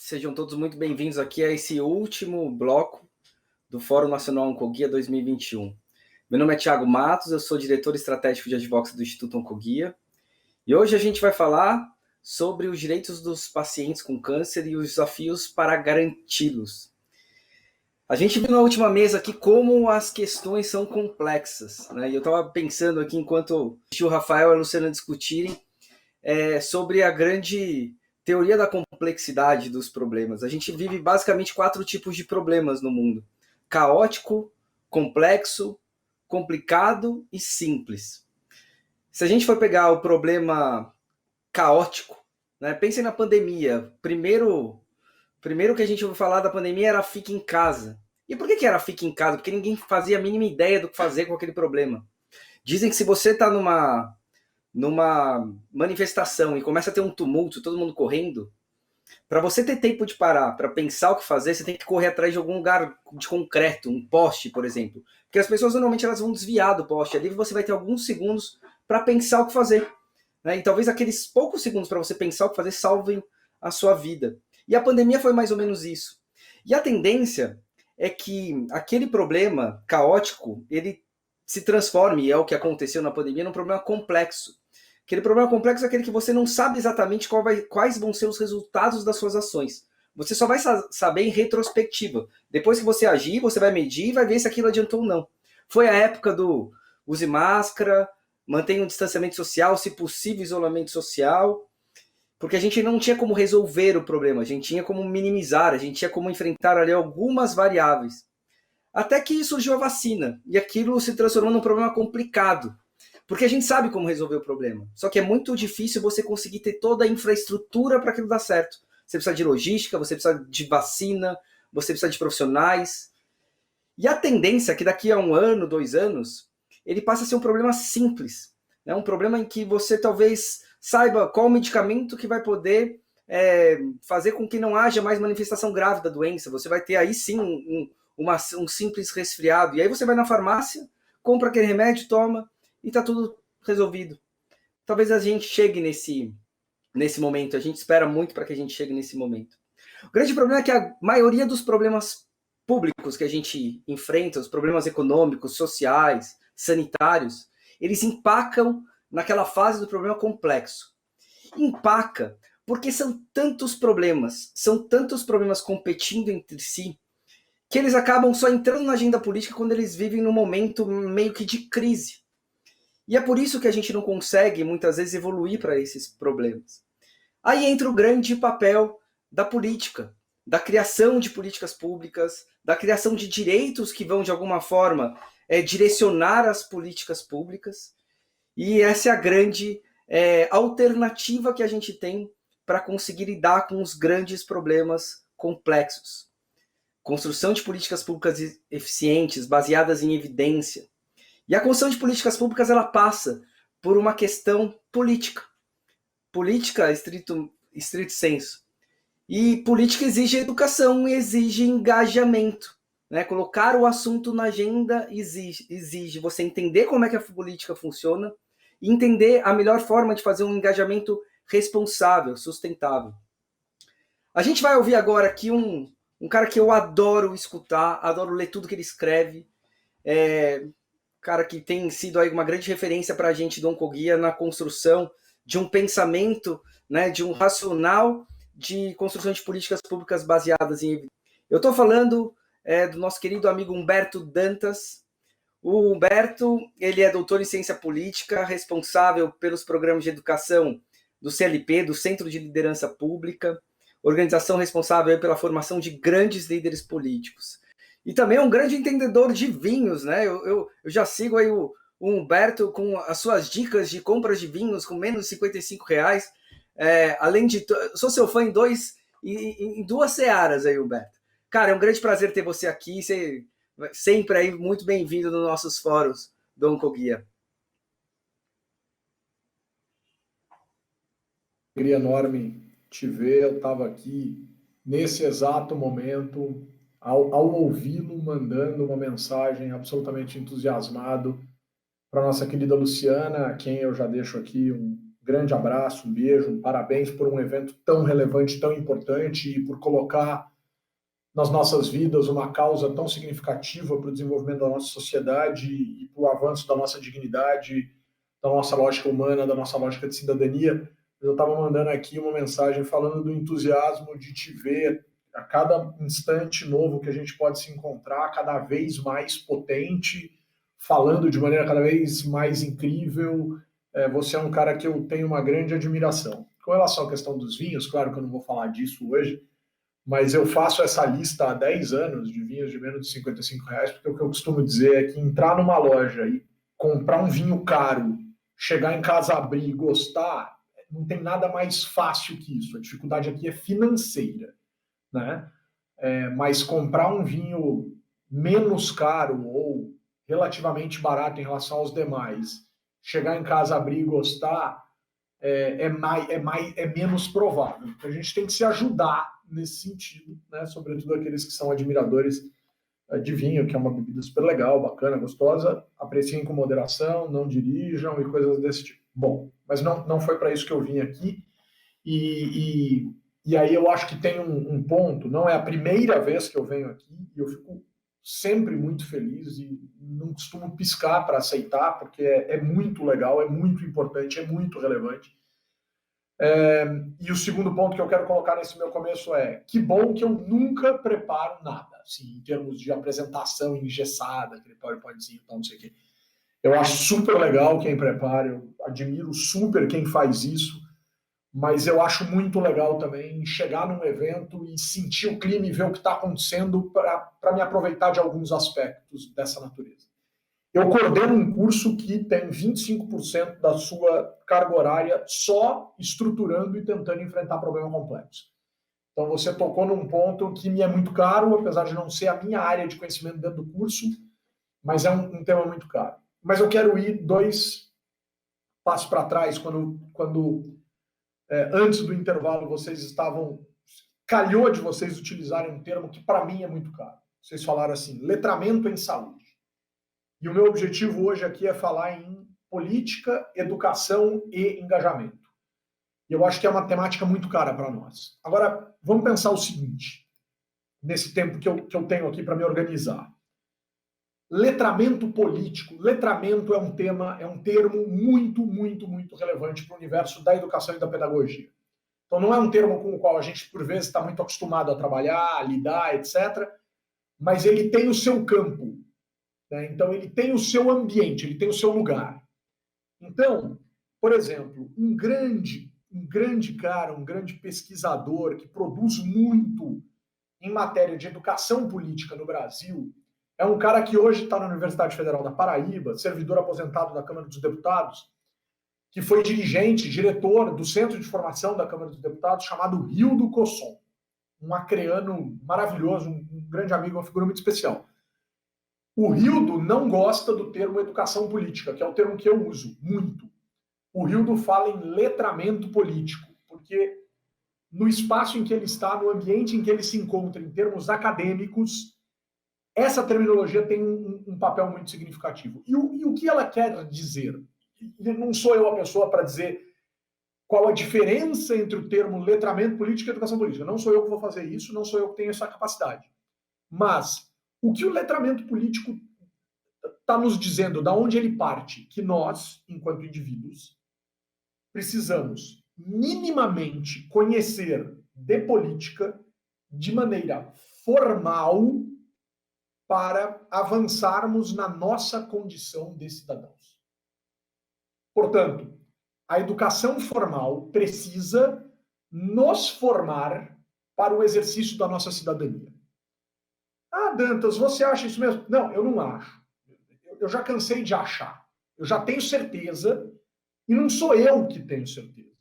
Sejam todos muito bem-vindos aqui a esse último bloco do Fórum Nacional Oncoguia 2021. Meu nome é Thiago Matos, eu sou diretor estratégico de advocacy do Instituto Oncoguia, e hoje a gente vai falar sobre os direitos dos pacientes com câncer e os desafios para garanti-los. A gente viu na última mesa aqui como as questões são complexas, né? E eu estava pensando aqui, enquanto o Rafael e a Luciana discutirem, sobre a grande teoria da complexidade dos problemas. A gente vive basicamente 4 tipos de problemas no mundo: caótico, complexo, complicado e simples. Se a gente for pegar o problema caótico, né, pensem na pandemia. Primeiro que a gente ouviu falar da pandemia era fique em casa. E por que era fique em casa? Porque ninguém fazia a mínima ideia do que fazer com aquele problema. Dizem que se você está numa manifestação e começa a ter um tumulto, todo mundo correndo, para você ter tempo de parar, para pensar o que fazer, você tem que correr atrás de algum lugar de concreto, um poste, por exemplo. Porque as pessoas normalmente elas vão desviar do poste, ali você vai ter alguns segundos para pensar o que fazer. Né? E talvez aqueles poucos segundos para você pensar o que fazer salvem a sua vida. E a pandemia foi mais ou menos isso. E a tendência é que aquele problema caótico, ele se transforme, e é o que aconteceu na pandemia, num problema complexo. Aquele problema complexo é aquele que você não sabe exatamente quais vão ser os resultados das suas ações. Você só vai saber em retrospectiva. Depois que você agir, você vai medir e vai ver se aquilo adiantou ou não. Foi a época do use máscara, mantenha um distanciamento social, se possível isolamento social, porque a gente não tinha como resolver o problema, a gente tinha como minimizar, a gente tinha como enfrentar ali algumas variáveis. Até que surgiu a vacina, e aquilo se transformou num problema complicado, porque a gente sabe como resolver o problema. Só que é muito difícil você conseguir ter toda a infraestrutura para aquilo dar certo. Você precisa de logística, você precisa de vacina, você precisa de profissionais. E a tendência é que daqui a 1 ano, 2 anos, ele passe a ser um problema simples. Né? Um problema em que você talvez saiba qual o medicamento que vai poder fazer com que não haja mais manifestação grave da doença. Você vai ter aí sim um simples resfriado. E aí você vai na farmácia, compra aquele remédio, toma, e está tudo resolvido. Talvez a gente chegue nesse momento, a gente espera muito para que a gente chegue nesse momento. O grande problema é que a maioria dos problemas públicos que a gente enfrenta, os problemas econômicos, sociais, sanitários, eles empacam naquela fase do problema complexo. Empaca porque são tantos problemas competindo entre si, que eles acabam só entrando na agenda política quando eles vivem num momento meio que de crise. E é por isso que a gente não consegue, muitas vezes, evoluir para esses problemas. Aí entra o grande papel da política, da criação de políticas públicas, da criação de direitos que vão, de alguma forma, direcionar as políticas públicas. E essa é a grande alternativa que a gente tem para conseguir lidar com os grandes problemas complexos. Construção de políticas públicas eficientes, baseadas em evidência. E a construção de políticas públicas ela passa por uma questão política. Política estrito senso. E política exige educação e exige engajamento. Né? Colocar o assunto na agenda exige você entender como é que a política funciona e entender a melhor forma de fazer um engajamento responsável, sustentável. A gente vai ouvir agora aqui um cara que eu adoro escutar, adoro ler tudo que ele escreve. Cara que tem sido aí uma grande referência para a gente do Oncoguia na construção de um pensamento, né, de um racional de construção de políticas públicas baseadas em... Eu estou falando do nosso querido amigo Humberto Dantas. O Humberto, ele é doutor em ciência política, responsável pelos programas de educação do CLP, do Centro de Liderança Pública, organização responsável pela formação de grandes líderes políticos. E também é um grande entendedor de vinhos, né? Eu já sigo aí o Humberto com as suas dicas de compras de vinhos com menos de R$55. Além de... Sou seu fã em 2 searas aí, Humberto. Cara, é um grande prazer ter você aqui. Você sempre aí muito bem-vindo nos nossos fóruns do Oncoguia. Alegria enorme te ver. Eu estava aqui nesse exato momento, ao ouvi-lo, mandando uma mensagem absolutamente entusiasmado para nossa querida Luciana, a quem eu já deixo aqui um grande abraço, um beijo, parabéns por um evento tão relevante, tão importante e por colocar nas nossas vidas uma causa tão significativa para o desenvolvimento da nossa sociedade e para o avanço da nossa dignidade, da nossa lógica humana, da nossa lógica de cidadania. Eu estava mandando aqui uma mensagem falando do entusiasmo de te ver a cada instante novo que a gente pode se encontrar, cada vez mais potente, falando de maneira cada vez mais incrível. Você é um cara que eu tenho uma grande admiração. Com relação à questão dos vinhos, claro que eu não vou falar disso hoje, mas eu faço essa lista há 10 anos de vinhos de menos de R$ 55, porque o que eu costumo dizer é que entrar numa loja e comprar um vinho caro, chegar em casa, abrir e gostar, não tem nada mais fácil que isso. A dificuldade aqui é financeira, né? Mas comprar um vinho menos caro ou relativamente barato em relação aos demais, chegar em casa, abrir e gostar, é menos provável. Então, a gente tem que se ajudar nesse sentido, né? Sobretudo aqueles que são admiradores de vinho, que é uma bebida super legal, bacana, gostosa, apreciem com moderação, não dirijam e coisas desse tipo. Bom, mas não foi para isso que eu vim aqui. E aí eu acho que tem um ponto, não é a primeira vez que eu venho aqui, e eu fico sempre muito feliz e não costumo piscar para aceitar, porque é muito legal, é muito importante, é muito relevante. E o segundo ponto que eu quero colocar nesse meu começo é que bom que eu nunca preparo nada, assim, em termos de apresentação engessada, aquele PowerPointzinho, tal, não sei o quê. Eu acho super legal quem prepara, eu admiro super quem faz isso, mas eu acho muito legal também chegar num evento e sentir o clima e ver o que está acontecendo para me aproveitar de alguns aspectos dessa natureza. Eu coordeno um curso que tem 25% da sua carga horária só estruturando e tentando enfrentar problema complexo. Então você tocou num ponto que me é muito caro, apesar de não ser a minha área de conhecimento dentro do curso, mas é um tema muito caro. Mas eu quero ir 2 passos para trás, quando antes do intervalo vocês estavam... Calhou de vocês utilizarem um termo que para mim é muito caro. Vocês falaram assim, letramento em saúde. E o meu objetivo hoje aqui é falar em política, educação e engajamento. E eu acho que é uma temática muito cara para nós. Agora, vamos pensar o seguinte, nesse tempo que eu tenho aqui para me organizar. Letramento político. Letramento é um termo muito, muito, muito relevante para o universo da educação e da pedagogia. Então não é um termo com o qual a gente, por vezes, está muito acostumado a trabalhar, a lidar, etc. Mas ele tem o seu campo. Então, ele tem o seu ambiente, ele tem o seu lugar. Então, por exemplo, um grande cara, um grande pesquisador que produz muito em matéria de educação política no Brasil, é um cara que hoje está na Universidade Federal da Paraíba, servidor aposentado da Câmara dos Deputados, que foi dirigente, diretor do Centro de Formação da Câmara dos Deputados, chamado Rildo Cosson. Um acreano maravilhoso, um grande amigo, uma figura muito especial. O Rildo não gosta do termo educação política, que é o termo que eu uso muito. O Rildo fala em letramento político, porque no espaço em que ele está, no ambiente em que ele se encontra, em termos acadêmicos, essa terminologia tem um papel muito significativo. E o que ela quer dizer? Não sou eu a pessoa para dizer qual a diferença entre o termo letramento político e educação política. Não sou eu que vou fazer isso, não sou eu que tenho essa capacidade. Mas o que o letramento político está nos dizendo, da onde ele parte? Que nós, enquanto indivíduos, precisamos minimamente conhecer de política de maneira formal para avançarmos na nossa condição de cidadãos. Portanto, a educação formal precisa nos formar para o exercício da nossa cidadania. Ah, Dantas, você acha isso mesmo? Não, eu não acho. Eu já cansei de achar. Eu já tenho certeza, e não sou eu que tenho certeza.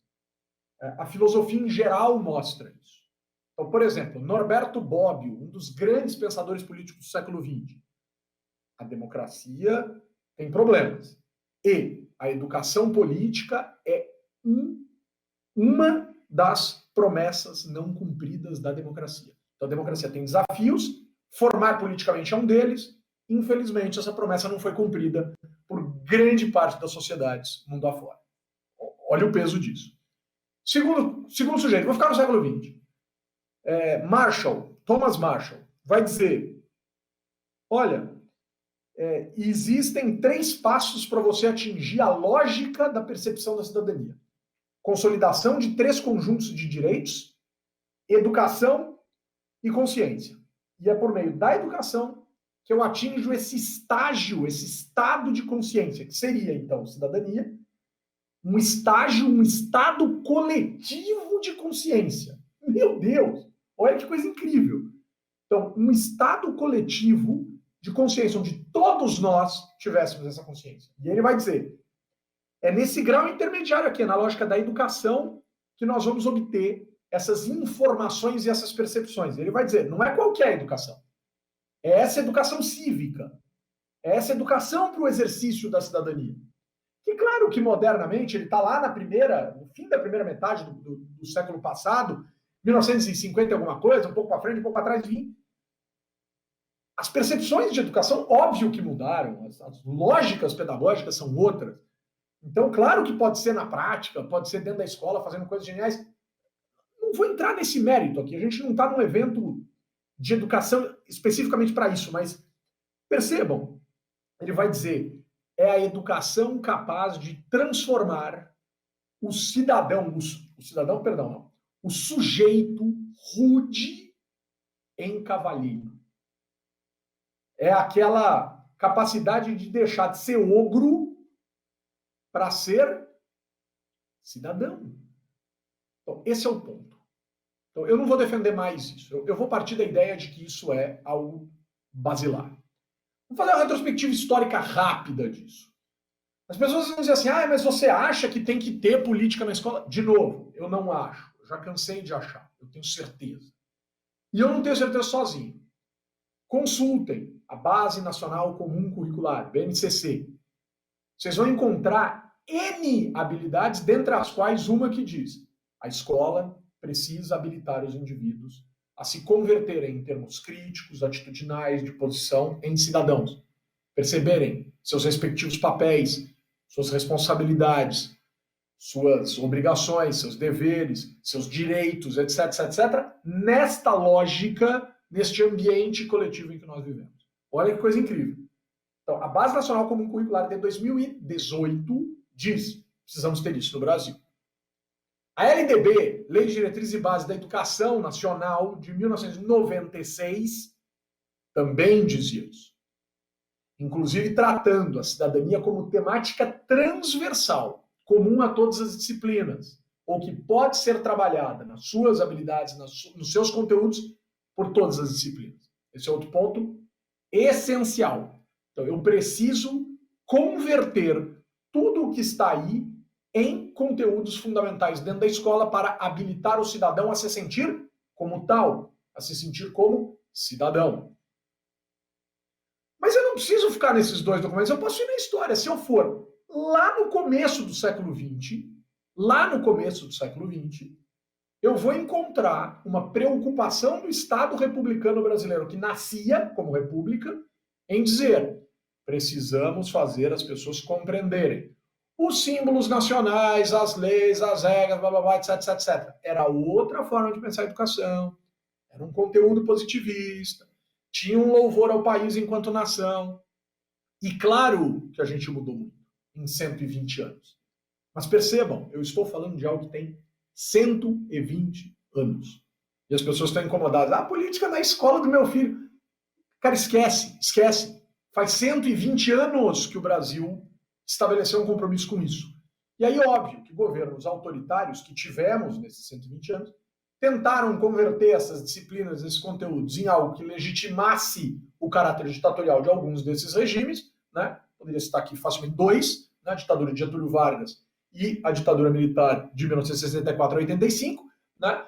A filosofia em geral mostra isso. Então, por exemplo, Norberto Bobbio, um dos grandes pensadores políticos do século XX. A democracia tem problemas. E a educação política é uma das promessas não cumpridas da democracia. Então, a democracia tem desafios, formar politicamente é um deles. Infelizmente, essa promessa não foi cumprida por grande parte das sociedades mundo afora. Olha o peso disso. Segundo sujeito, vou ficar no século XX. Thomas Marshall, vai dizer, olha, existem 3 passos para você atingir a lógica da percepção da cidadania. Consolidação de 3 conjuntos de direitos, educação e consciência. E é por meio da educação que eu atinjo esse estágio, esse estado de consciência, que seria, então, cidadania, um estado coletivo de consciência. Meu Deus! Olha que coisa incrível. Então, um estado coletivo de consciência, onde todos nós tivéssemos essa consciência. E ele vai dizer, é nesse grau intermediário aqui, na lógica da educação, que nós vamos obter essas informações e essas percepções. Ele vai dizer, não é qualquer educação. É essa educação cívica. É essa educação para o exercício da cidadania. Que claro que modernamente, ele está lá no fim da primeira metade do século passado, 1950 e alguma coisa, um pouco para frente, um pouco para trás, enfim. As percepções de educação, óbvio que mudaram, as lógicas pedagógicas são outras. Então, claro que pode ser na prática, pode ser dentro da escola, fazendo coisas geniais. Não vou entrar nesse mérito aqui, a gente não está num evento de educação especificamente para isso, mas percebam, ele vai dizer, é a educação capaz de transformar o sujeito rude em cavalheiro. É aquela capacidade de deixar de ser ogro para ser cidadão. Então, esse é o ponto. Então, eu não vou defender mais isso. Eu vou partir da ideia de que isso é algo basilar. Vamos fazer uma retrospectiva histórica rápida disso. As pessoas vão dizer assim, mas você acha que tem que ter política na escola? De novo, eu não acho. Eu já cansei de achar. Eu tenho certeza. E eu não tenho certeza sozinho. Consultem a Base Nacional Comum Curricular, BNCC. Vocês vão encontrar N habilidades, dentre as quais uma que diz a escola precisa habilitar os indivíduos a se converterem em termos críticos, atitudinais, de posição, em cidadãos. Perceberem seus respectivos papéis, suas responsabilidades, suas obrigações, seus deveres, seus direitos, etc, etc, etc, nesta lógica, neste ambiente coletivo em que nós vivemos. Olha que coisa incrível. Então, a Base Nacional Comum Curricular de 2018 diz, precisamos ter isso no Brasil. A LDB, Lei de Diretrizes e Bases da Educação Nacional, de 1996, também dizia isso. Inclusive tratando a cidadania como temática transversal, comum a todas as disciplinas, ou que pode ser trabalhada nas suas habilidades, nos seus conteúdos, por todas as disciplinas. Esse é outro ponto essencial. Então, eu preciso converter tudo o que está aí em conteúdos fundamentais dentro da escola para habilitar o cidadão a se sentir como tal, a se sentir como cidadão. Mas eu não preciso ficar nesses 2 documentos, eu posso ir na história. Se eu for lá no começo do século XX, eu vou encontrar uma preocupação do Estado republicano brasileiro, que nascia como república, em dizer, precisamos fazer as pessoas compreenderem os símbolos nacionais, as leis, as regras, blá, blá, blá, etc, etc, etc. Era outra forma de pensar a educação, era um conteúdo positivista, tinha um louvor ao país enquanto nação. E claro que a gente mudou muito em 120 anos. Mas percebam, eu estou falando de algo que tem 120 anos. E as pessoas estão incomodadas. A política na escola do meu filho. Cara, esquece. Faz 120 anos que o Brasil estabeleceu um compromisso com isso. E aí, óbvio, que governos autoritários que tivemos nesses 120 anos tentaram converter essas disciplinas, esses conteúdos, em algo que legitimasse o caráter ditatorial de alguns desses regimes, né? Poderia citar aqui facilmente 2, né? A ditadura de Getúlio Vargas e a ditadura militar de 1964 a 85, né?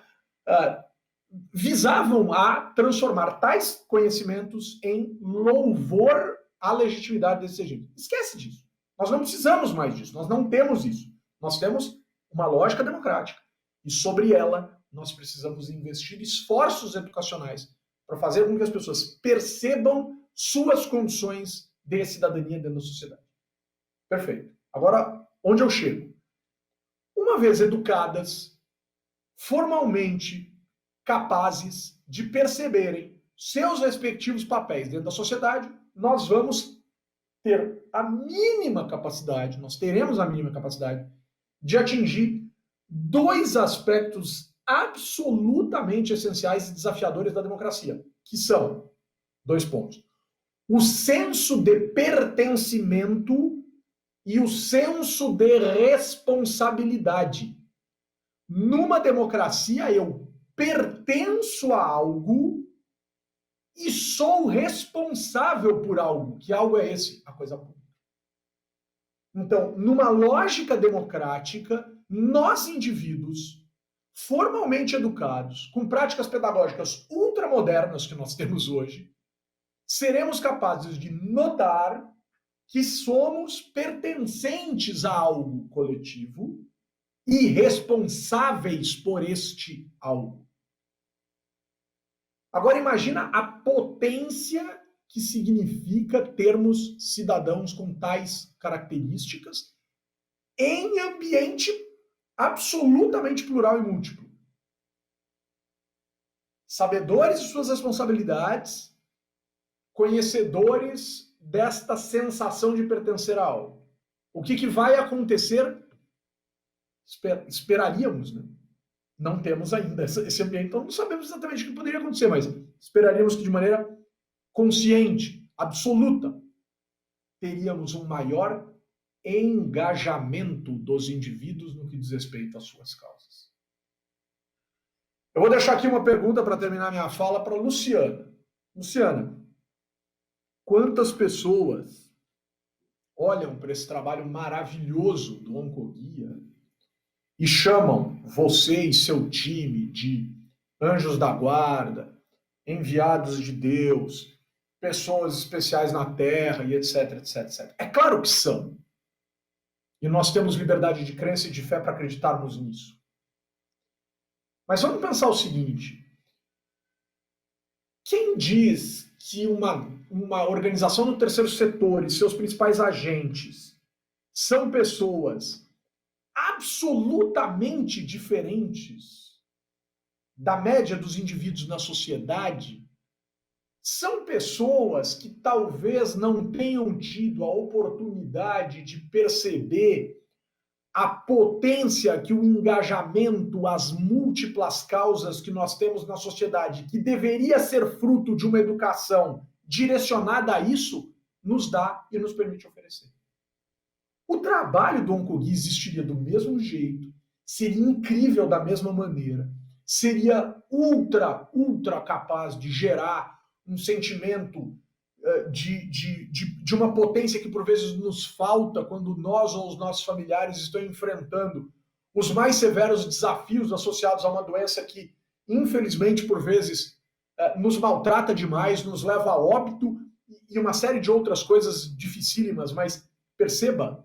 Visavam a transformar tais conhecimentos em louvor à legitimidade desse regime. Esquece disso. Nós não precisamos mais disso. Nós não temos isso. Nós temos uma lógica democrática. E sobre ela, nós precisamos investir esforços educacionais para fazer com que as pessoas percebam suas condições de cidadania dentro da sociedade. Perfeito. Agora, onde eu chego? uma vez educadas, formalmente capazes de perceberem seus respectivos papéis dentro da sociedade, nós vamos ter a mínima capacidade, nós teremos a mínima capacidade de atingir dois aspectos absolutamente essenciais e desafiadores da democracia, que são, dois pontos, o senso de pertencimento e o senso de responsabilidade. Numa democracia, eu pertenço a algo e sou responsável por algo. Que algo é esse? A coisa pública. Então, numa lógica democrática, nós indivíduos formalmente educados, com práticas pedagógicas ultramodernas que nós temos hoje, seremos capazes de notar que somos pertencentes a algo coletivo e responsáveis por este algo. Agora imagina a potência que significa termos cidadãos com tais características em ambiente absolutamente plural e múltiplo. Sabedores de suas responsabilidades, conhecedores desta sensação de pertencer a algo. O que vai acontecer? Esperaríamos, né? Não temos ainda esse ambiente, então não sabemos exatamente o que poderia acontecer, mas esperaríamos que de maneira consciente, absoluta, teríamos um maior engajamento dos indivíduos no que diz respeito às suas causas. Eu vou deixar aqui uma pergunta para terminar minha fala para Luciana. Luciana, quantas pessoas olham para esse trabalho maravilhoso do Oncoguia e chamam você e seu time de anjos da guarda, enviados de Deus, pessoas especiais na Terra e etc, etc, etc. É claro que são. E nós temos liberdade de crença e de fé para acreditarmos nisso. Mas vamos pensar o seguinte. Quem diz que uma organização do terceiro setor e seus principais agentes são pessoas absolutamente diferentes da média dos indivíduos na sociedade, são pessoas que talvez não tenham tido a oportunidade de perceber a potência que o engajamento, as múltiplas causas que nós temos na sociedade, que deveria ser fruto de uma educação direcionada a isso, nos dá e nos permite oferecer. O trabalho do Oncoguia existiria do mesmo jeito, seria incrível da mesma maneira, seria ultra capaz de gerar um sentimento de uma potência que por vezes nos falta quando nós ou os nossos familiares estão enfrentando os mais severos desafios associados a uma doença que, infelizmente, por vezes nos maltrata demais, nos leva a óbito e uma série de outras coisas dificílimas, mas perceba,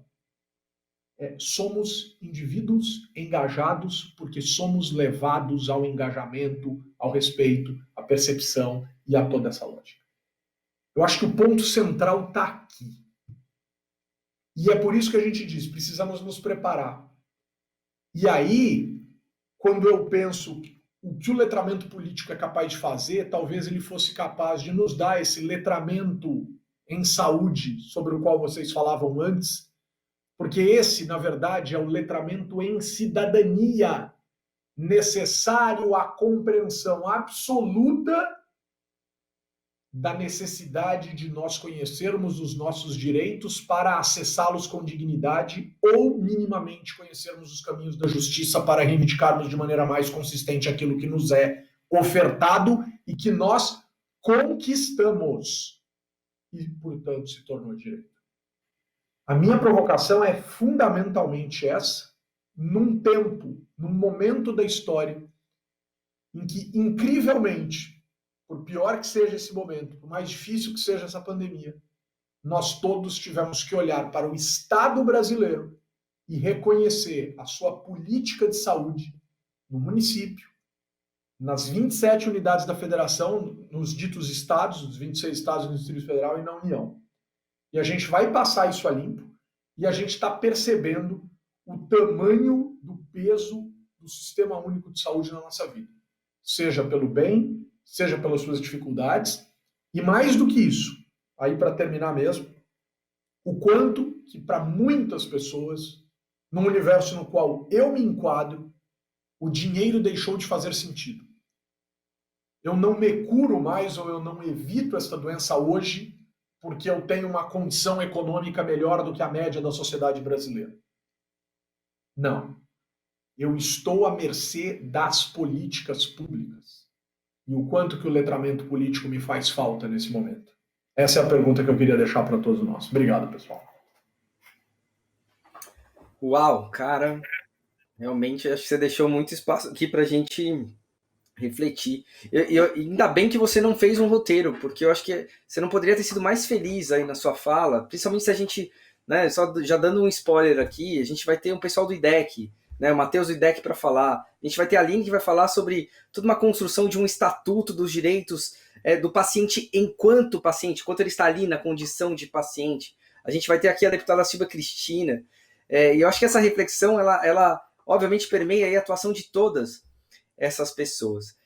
somos indivíduos engajados porque somos levados ao engajamento, ao respeito, à percepção e a toda essa lógica. Eu acho que o ponto central está aqui. E é por isso que a gente diz, precisamos nos preparar. E aí, quando eu penso o que o letramento político é capaz de fazer, talvez ele fosse capaz de nos dar esse letramento em saúde, sobre o qual vocês falavam antes, porque esse, na verdade, é o letramento em cidadania, necessário à compreensão absoluta da necessidade de nós conhecermos os nossos direitos para acessá-los com dignidade ou minimamente conhecermos os caminhos da justiça para reivindicarmos de maneira mais consistente aquilo que nos é ofertado e que nós conquistamos e, portanto, se tornou direito. A minha provocação é fundamentalmente essa, num tempo, num momento da história em que, incrivelmente, por pior que seja esse momento, por mais difícil que seja essa pandemia, nós todos tivemos que olhar para o Estado brasileiro e reconhecer a sua política de saúde no município, nas 27 unidades da federação, nos ditos estados, os 26 estados do Distrito Federal e na União. E a gente vai passar isso a limpo e a gente está percebendo o tamanho do peso do Sistema Único de Saúde na nossa vida. Seja pelo bem, seja pelas suas dificuldades, e mais do que isso, aí para terminar mesmo, o quanto que para muitas pessoas, no universo no qual eu me enquadro, o dinheiro deixou de fazer sentido. Eu não me curo mais ou eu não evito esta doença hoje porque eu tenho uma condição econômica melhor do que a média da sociedade brasileira. Não. Eu estou à mercê das políticas públicas. E o quanto que o letramento político me faz falta nesse momento? Essa é a pergunta que eu queria deixar para todos nós. Obrigado, pessoal. Uau, cara, realmente acho que você deixou muito espaço aqui para a gente refletir. E ainda bem que você não fez um roteiro, porque eu acho que você não poderia ter sido mais feliz aí na sua fala, principalmente se a gente, né, só já dando um spoiler aqui, a gente vai ter um pessoal do IDEC, né, o Matheus do IDEC para falar, a gente vai ter a Aline que vai falar sobre toda uma construção de um estatuto dos direitos do paciente enquanto ele está ali na condição de paciente. A gente vai ter aqui a deputada Silvia Cristina, e eu acho que essa reflexão, ela obviamente permeia aí a atuação de todas essas pessoas.